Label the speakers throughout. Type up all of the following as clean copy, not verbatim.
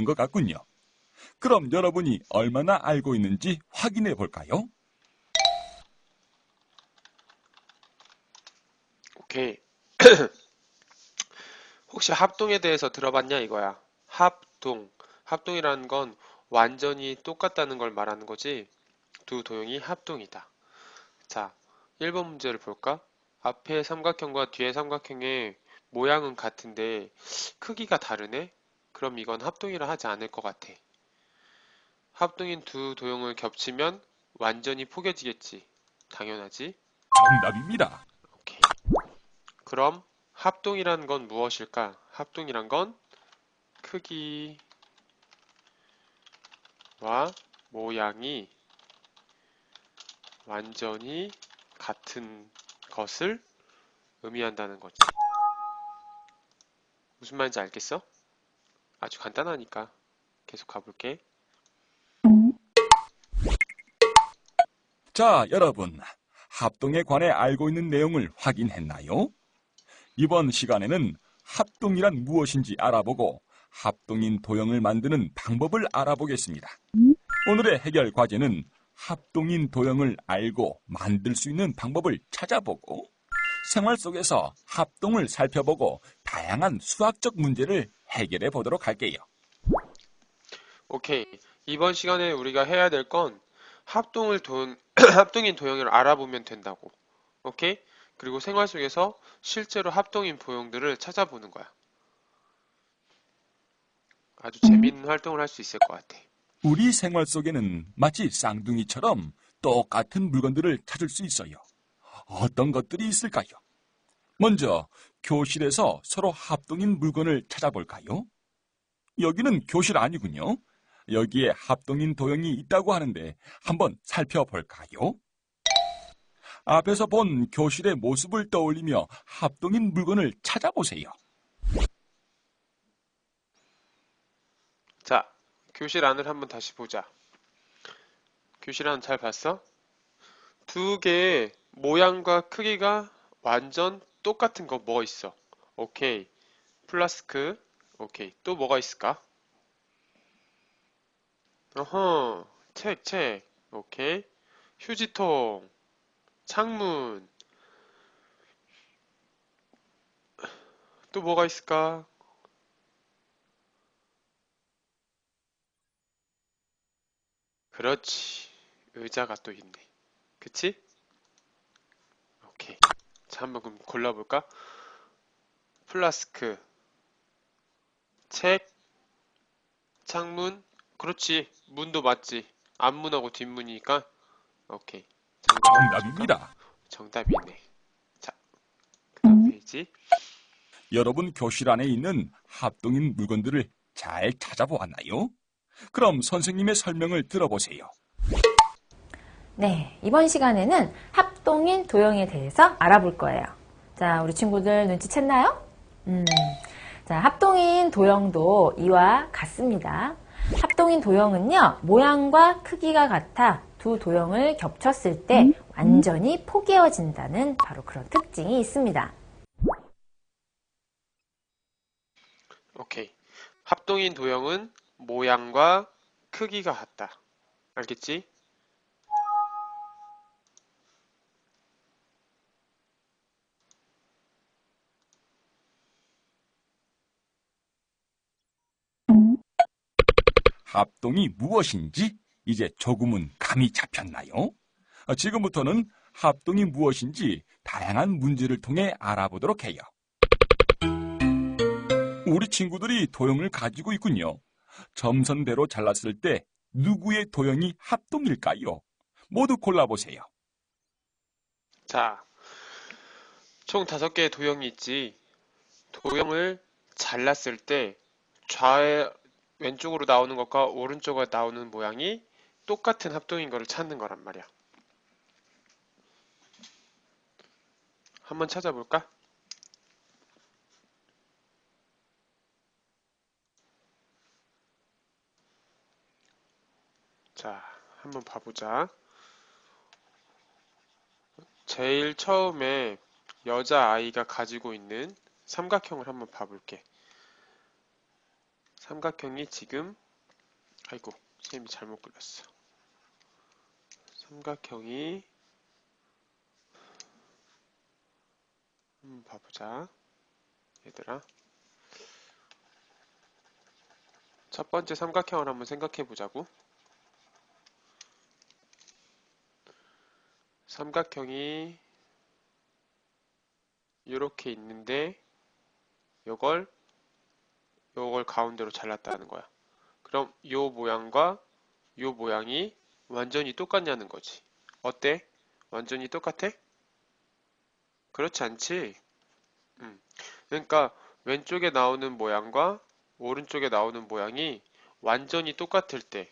Speaker 1: 있는 것 같군요. 그럼 여러분이 얼마나 알고 있는지 확인해 볼까요?
Speaker 2: 오케이. 혹시 합동에 대해서 들어봤냐 이거야. 합동. 합동이라는 건 완전히 똑같다는 걸 말하는 거지. 두 도형이 합동이다. 자, 1번 문제를 볼까? 앞에 삼각형과 뒤에 삼각형의 모양은 같은데 크기가 다르네? 그럼 이건 합동이라 하지 않을 것 같아. 합동인 두 도형을 겹치면 완전히 포개지겠지. 당연하지?
Speaker 1: 정답입니다.
Speaker 2: 오케이. 그럼 합동이란 건 무엇일까? 합동이란 건 크기와 모양이 완전히 같은 것을 의미한다는 거지. 무슨 말인지 알겠어? 아주 간단하니까 계속 가볼게.
Speaker 1: 자, 여러분. 합동에 관해 알고 있는 내용을 확인했나요? 이번 시간에는 합동이란 무엇인지 알아보고 합동인 도형을 만드는 방법을 알아보겠습니다. 오늘의 해결 과제는 합동인 도형을 알고 만들 수 있는 방법을 찾아보고 생활 속에서 합동을 살펴보고 다양한 수학적 문제를 해결해 보도록 할게요.
Speaker 2: 오케이. 이번 시간에 우리가 해야 될 건 합동인 도형을 알아보면 된다고. 오케이? 그리고 생활 속에서 실제로 합동인 도형들을 찾아보는 거야. 아주 재미있는 활동을 할 수 있을 것 같아.
Speaker 1: 우리 생활 속에는 마치 쌍둥이처럼 똑같은 물건들을 찾을 수 있어요. 어떤 것들이 있을까요? 먼저 교실에서 서로 합동인 물건을 찾아볼까요? 여기는 교실 아니군요. 여기에 합동인 도형이 있다고 하는데 한번 살펴볼까요? 앞에서 본 교실의 모습을 떠올리며 합동인 물건을 찾아보세요.
Speaker 2: 자, 교실 안을 한번 다시 보자. 교실 안 잘 봤어? 두 개의 모양과 크기가 완전 똑같은 거 뭐 있어? 오케이. 플라스크. 오케이. 또 뭐가 있을까? 어허. 책. 오케이. 휴지통. 창문. 또 뭐가 있을까? 그렇지. 의자가 또 있네. 그치? 오케이. 자, 한번 그럼 골라볼까? 플라스크, 책, 창문. 그렇지. 문도 맞지. 앞문하고 뒷문이니까. 오케이. 정답 한번 볼까?
Speaker 1: 정답입니다.
Speaker 2: 정답이네. 자, 그 다음 페이지.
Speaker 1: 여러분 교실 안에 있는 합동인 물건들을 잘 찾아보았나요? 그럼 선생님의 설명을 들어보세요.
Speaker 3: 네, 이번 시간에는 합동인 도형에 대해서 알아볼 거예요. 자, 우리 친구들 눈치챘나요? 자, 합동인 도형도 이와 같습니다. 합동인 도형은요, 모양과 크기가 같아 두 도형을 겹쳤을 때 완전히 포개어진다는 바로 그런 특징이 있습니다.
Speaker 2: 오케이. 합동인 도형은 모양과 크기가 같다. 알겠지?
Speaker 1: 합동이 무엇인지 이제 조금은 감이 잡혔나요? 지금부터는 합동이 무엇인지 다양한 문제를 통해 알아보도록 해요. 우리 친구들이 도형을 가지고 있군요. 점선대로 잘랐을 때 누구의 도형이 합동일까요? 모두 골라보세요.
Speaker 2: 자, 총 5개의 도형이 있지. 도형을 잘랐을 때 좌에 왼쪽으로 나오는 것과 오른쪽으로 나오는 모양이 똑같은 합동인 거를 찾는 거란 말이야. 한번 찾아볼까? 자, 한번 봐보자. 제일 처음에 여자아이가 가지고 있는 삼각형을 한번 봐볼게. 삼각형이 지금, 아이고, 선생님이 잘못 그렸어. 삼각형이, 봐보자. 얘들아. 첫 번째 삼각형을 한번 생각해 보자고. 삼각형이 이렇게 있는데 요걸 가운데로 잘랐다는 거야. 그럼 요 모양과 요 모양이 완전히 똑같냐는 거지. 어때? 완전히 똑같아? 그렇지 않지? 그러니까 왼쪽에 나오는 모양과 오른쪽에 나오는 모양이 완전히 똑같을 때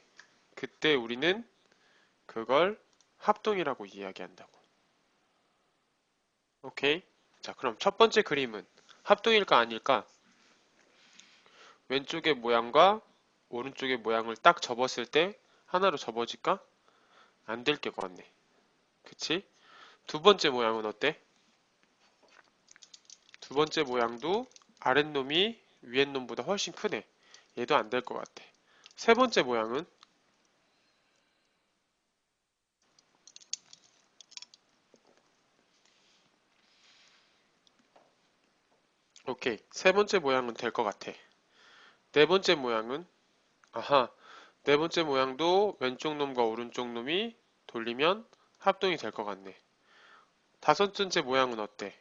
Speaker 2: 그때 우리는 그걸 합동이라고 이야기한다고. 오케이? 자, 그럼 첫 번째 그림은 합동일까 아닐까? 왼쪽의 모양과 오른쪽의 모양을 딱 접었을 때 하나로 접어질까? 안 될 게 같네. 그치? 두 번째 모양은 어때? 두 번째 모양도 아랫놈이 위에놈보다 훨씬 크네. 얘도 안 될 것 같아. 세 번째 모양은 오케이. 세 번째 모양은 될 것 같아. 네 번째 모양은 아하. 네 번째 모양도 왼쪽 놈과 오른쪽 놈이 돌리면 합동이 될 것 같네. 다섯 번째 모양은 어때?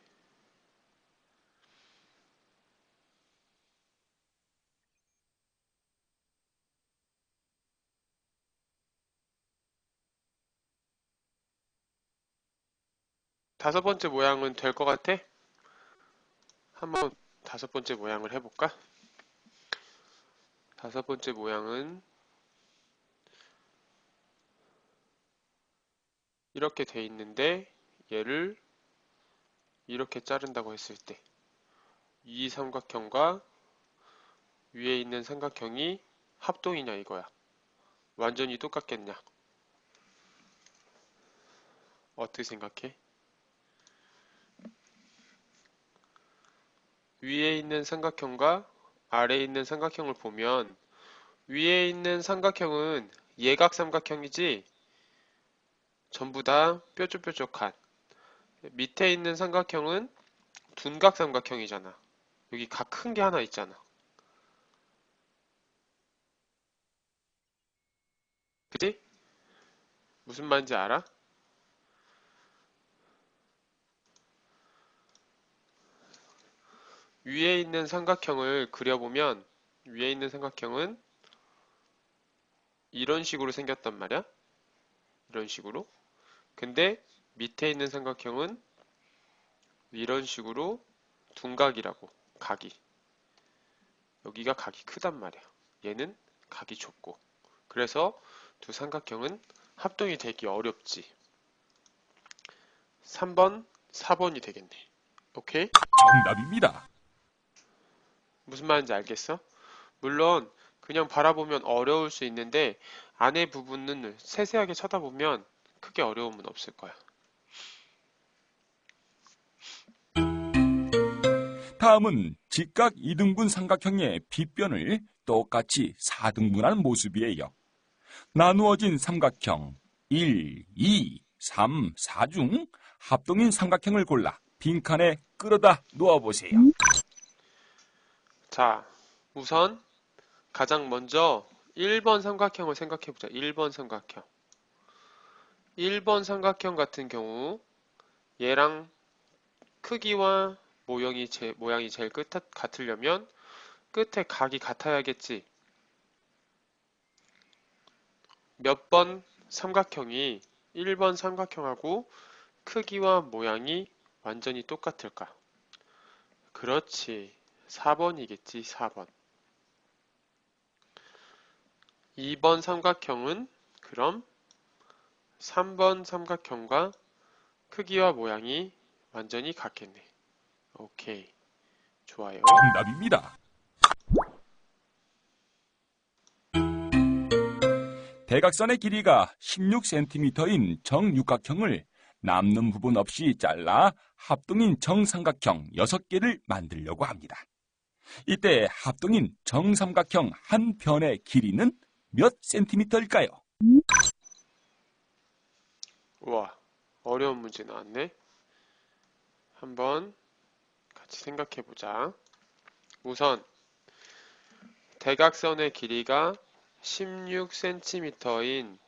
Speaker 2: 다섯 번째 모양은 될 것 같아? 한번 다섯 번째 모양을 해볼까? 다섯 번째 모양은 이렇게 돼 있는데 얘를 이렇게 자른다고 했을 때 이 삼각형과 위에 있는 삼각형이 합동이냐 이거야. 완전히 똑같겠냐? 어떻게 생각해? 위에 있는 삼각형과 아래에 있는 삼각형을 보면 위에 있는 삼각형은 예각 삼각형이지 전부 다 뾰족뾰족한 밑에 있는 삼각형은 둔각 삼각형이잖아. 여기 각 큰 게 하나 있잖아. 그치? 무슨 말인지 알아? 위에 있는 삼각형을 그려보면 위에 있는 삼각형은 이런 식으로 생겼단 말이야. 이런 식으로. 근데 밑에 있는 삼각형은 이런 식으로 둔각이라고. 각이. 여기가 각이 크단 말이야. 얘는 각이 좁고. 그래서 두 삼각형은 합동이 되기 어렵지. 3번, 4번이 되겠네. 오케이?
Speaker 1: 정답입니다.
Speaker 2: 무슨 말인지 알겠어? 물론 그냥 바라보면 어려울 수 있는데 안에 부분은 세세하게 쳐다보면 크게 어려움은 없을 거야.
Speaker 1: 다음은 직각 이등분 삼각형의 빗변을 똑같이 4등분한 모습이에요. 나누어진 삼각형 1, 2, 3, 4 중 합동인 삼각형을 골라 빈칸에 끌어다 놓아보세요.
Speaker 2: 자, 우선 가장 먼저 1번 삼각형을 생각해보자. 1번 삼각형. 1번 삼각형 같은 경우 얘랑 크기와 모양이 제일 같으려면 끝에 각이 같아야겠지. 몇 번 삼각형이 1번 삼각형하고 크기와 모양이 완전히 똑같을까? 그렇지. 4번이겠지, 4번. 2번 삼각형은 그럼 3번 삼각형과 크기와 모양이 완전히 같겠네. 오케이. 좋아요.
Speaker 1: 정답입니다. 대각선의 길이가 16cm인 정육각형을 남는 부분 없이 잘라 합동인 정삼각형 6개를 만들려고 합니다. 이때 합동인 정삼각형 한 편의 길이는 몇 센티미터일까요?
Speaker 2: 우와, 어려운 문제 나왔네. 한번 같이 생각해 보자. 우선 대각선의 길이가 16cm인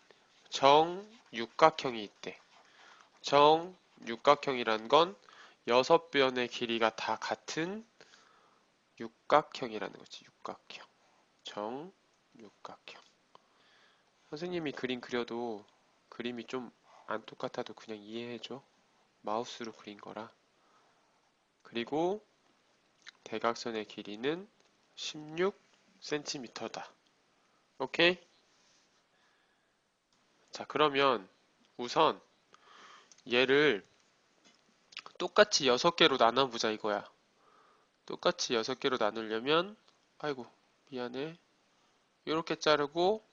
Speaker 2: 정육각형이 있대. 정육각형이란 건 6변의 길이가 다 같은 육각형이라는 거지. 육각형. 정육각형. 선생님이 그림 그려도 그림이 좀 안 똑같아도 그냥 이해해줘. 마우스로 그린 거라. 그리고 대각선의 길이는 16cm다. 오케이? 자, 그러면 우선 얘를 똑같이 6개로 나눠보자 이거야. 똑같이 6개로 나누려면, 아이고, 미안해. 요렇게 자르고,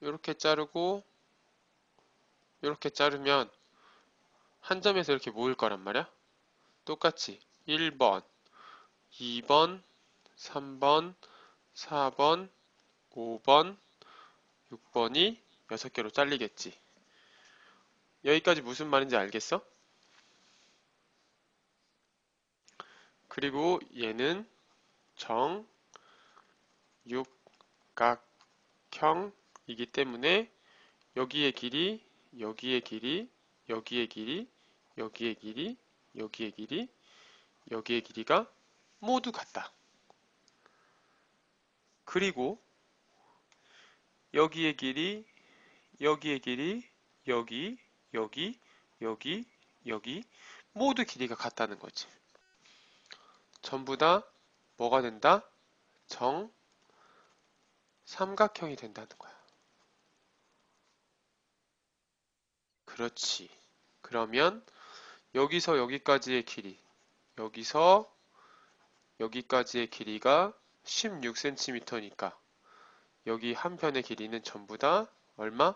Speaker 2: 요렇게 자르고, 요렇게 자르면 한 점에서 이렇게 모일 거란 말이야. 똑같이 1번, 2번, 3번, 4번, 5번, 6번이 6개로 잘리겠지. 여기까지 무슨 말인지 알겠어? 그리고 얘는 정육각형이기 때문에 여기의 길이, 여기의 길이, 여기의 길이, 여기의 길이, 여기의 길이, 여기의 길이가 모두 같다. 그리고 여기의 길이, 여기의 길이, 여기, 여기, 여기, 여기 모두 길이가 같다는 거지. 전부 다 뭐가 된다? 정삼각형이 된다는 거야. 그렇지. 그러면 여기서 여기까지의 길이, 여기서 여기까지의 길이가 16cm니까 여기 한 편의 길이는 전부 다 얼마?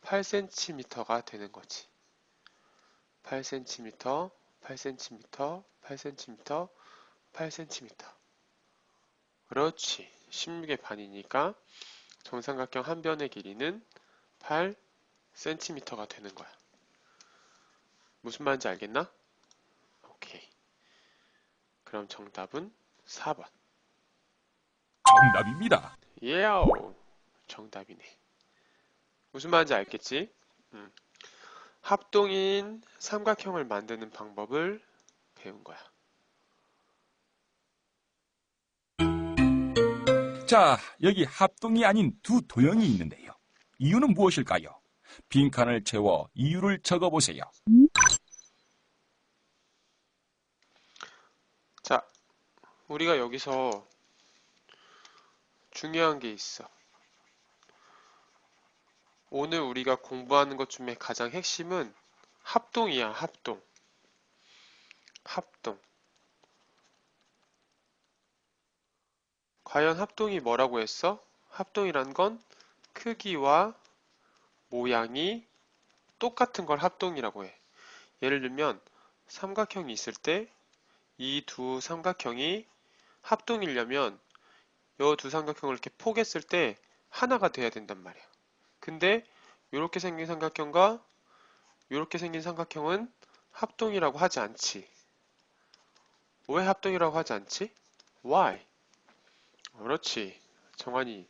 Speaker 2: 8cm가 되는 거지. 8cm, 8cm, 8cm, 8cm. 그렇지. 16의 반이니까 정삼각형 한 변의 길이는 8cm가 되는 거야. 무슨 말인지 알겠나? 오케이. 그럼 정답은 4번.
Speaker 1: 정답입니다.
Speaker 2: 예아오. 정답이네. 무슨 말인지 알겠지? 합동인 삼각형을 만드는 방법을 배운 거야.
Speaker 1: 자, 여기 합동이 아닌 두 도형이 있는데요. 이유는 무엇일까요? 빈칸을 채워 이유를 적어보세요.
Speaker 2: 자, 우리가 여기서 중요한 게 있어. 오늘 우리가 공부하는 것 중에 가장 핵심은 합동이야, 합동. 합동. 과연 합동이 뭐라고 했어? 합동이란 건 크기와 모양이 똑같은 걸 합동이라고 해. 예를 들면 삼각형이 있을 때 이 두 삼각형이 합동이려면 이 두 삼각형을 이렇게 포개했을 때 하나가 돼야 된단 말이야. 근데 이렇게 생긴 삼각형과 이렇게 생긴 삼각형은 합동이라고 하지 않지. 왜 합동이라고 하지 않지? Why? 그렇지. 정환이.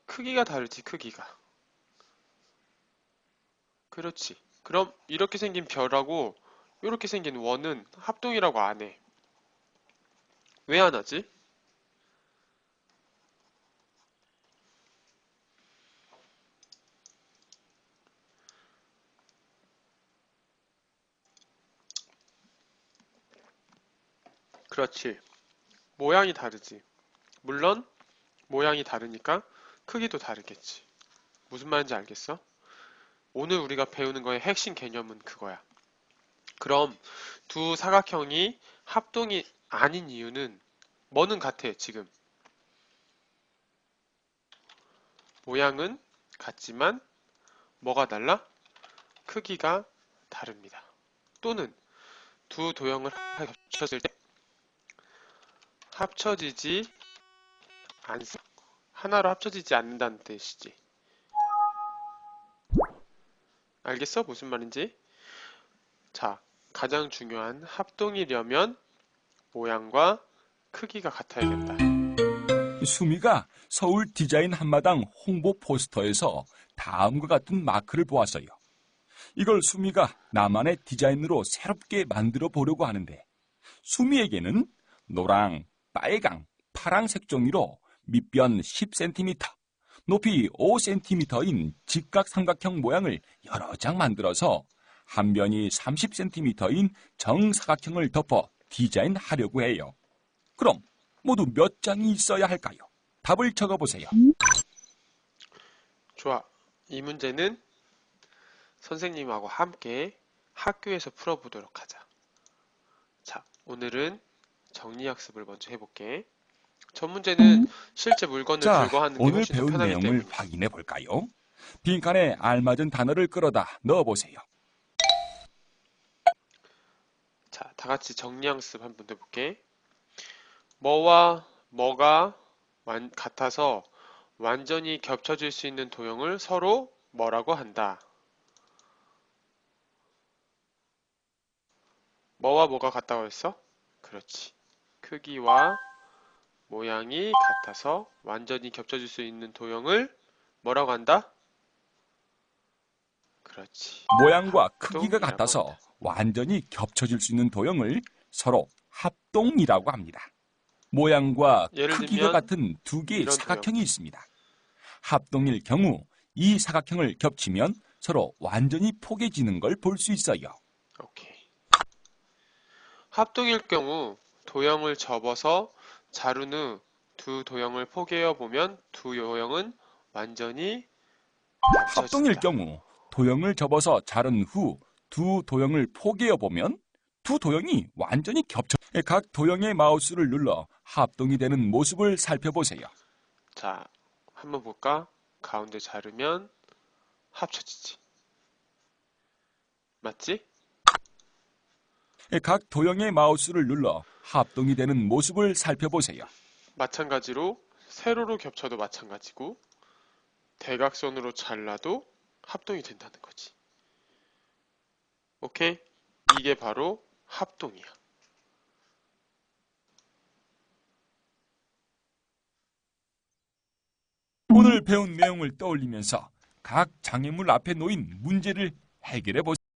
Speaker 2: 크기가 다르지, 크기가. 그렇지. 그럼 이렇게 생긴 별하고 이렇게 생긴 원은 합동이라고 안 해. 왜 안 하지? 그렇지. 모양이 다르지. 물론 모양이 다르니까 크기도 다르겠지. 무슨 말인지 알겠어? 오늘 우리가 배우는 거의 핵심 개념은 그거야. 그럼 두 사각형이 합동이 아닌 이유는 뭐는 같아, 지금? 모양은 같지만 뭐가 달라? 크기가 다릅니다. 또는 두 도형을 겹쳤을 때 합쳐지지 하나로 합쳐지지 않는다는 뜻이지. 알겠어? 무슨 말인지? 자, 가장 중요한 합동이려면 모양과 크기가 같아야겠다.
Speaker 1: 수미가 서울 디자인 한마당 홍보 포스터에서 다음과 같은 마크를 보았어요. 이걸 수미가 나만의 디자인으로 새롭게 만들어 보려고 하는데 수미에게는 노랑, 빨강, 파랑색 종이로 밑변 10cm, 높이 5cm인 직각삼각형 모양을 여러 장 만들어서 한 변이 30cm인 정사각형을 덮어 디자인하려고 해요. 그럼 모두 몇 장이 있어야 할까요? 답을 적어보세요.
Speaker 2: 좋아. 이 문제는 선생님하고 함께 학교에서 풀어보도록 하자. 자, 오늘은 정리학습을 먼저 해볼게. 첫 문제는 실제 물건을
Speaker 1: 자,
Speaker 2: 긁어하는 게
Speaker 1: 오늘
Speaker 2: 훨씬 더
Speaker 1: 배운
Speaker 2: 편하기
Speaker 1: 내용을
Speaker 2: 때문에.
Speaker 1: 확인해 볼까요? 빈칸에 알맞은 단어를 끌어다 넣어보세요.
Speaker 2: 자, 다 같이 정리학습 한번 해볼게. 뭐와 뭐가 같아서 완전히 겹쳐질 수 있는 도형을 서로 뭐라고 한다. 뭐와 뭐가 같다고 했어? 그렇지. 크기와 모양이 같아서 완전히 겹쳐질 수 있는 도형을 뭐라고 한다? 그렇지.
Speaker 1: 모양과 크기가
Speaker 2: 합동이라고
Speaker 1: 같아서
Speaker 2: 한다.
Speaker 1: 완전히 겹쳐질 수 있는 도형을 서로 합동이라고 합니다. 모양과
Speaker 2: 예를
Speaker 1: 크기가
Speaker 2: 들면
Speaker 1: 같은 두 개의
Speaker 2: 이런
Speaker 1: 사각형이
Speaker 2: 도형.
Speaker 1: 있습니다. 합동일 경우 이 사각형을 겹치면 서로 완전히 포개지는 걸 볼 수 있어요.
Speaker 2: 오케이. 합동일 경우 도형을 접어서 자른 후 두 도형을 포개어 보면 두 도형은 완전히
Speaker 1: 합동일
Speaker 2: 합쳐진다.
Speaker 1: 경우 도형을 접어서 자른 후 두 도형을 포개어 보면 두 도형이 완전히 겹쳐 각 도형의 마우스를 눌러 합동이 되는 모습을 살펴보세요.
Speaker 2: 자, 한번 볼까? 가운데 자르면 합쳐지지. 맞지?
Speaker 1: 각 도형의 마우스를 눌러 합동이 되는 모습을 살펴보세요.
Speaker 2: 마찬가지로 세로로 겹쳐도 마찬가지고 대각선으로 잘라도 합동이 된다는 거지. 오케이? 이게 바로 합동이야.
Speaker 1: 오늘 배운 내용을 떠올리면서 각 장애물 앞에 놓인 문제를 해결해 보세요.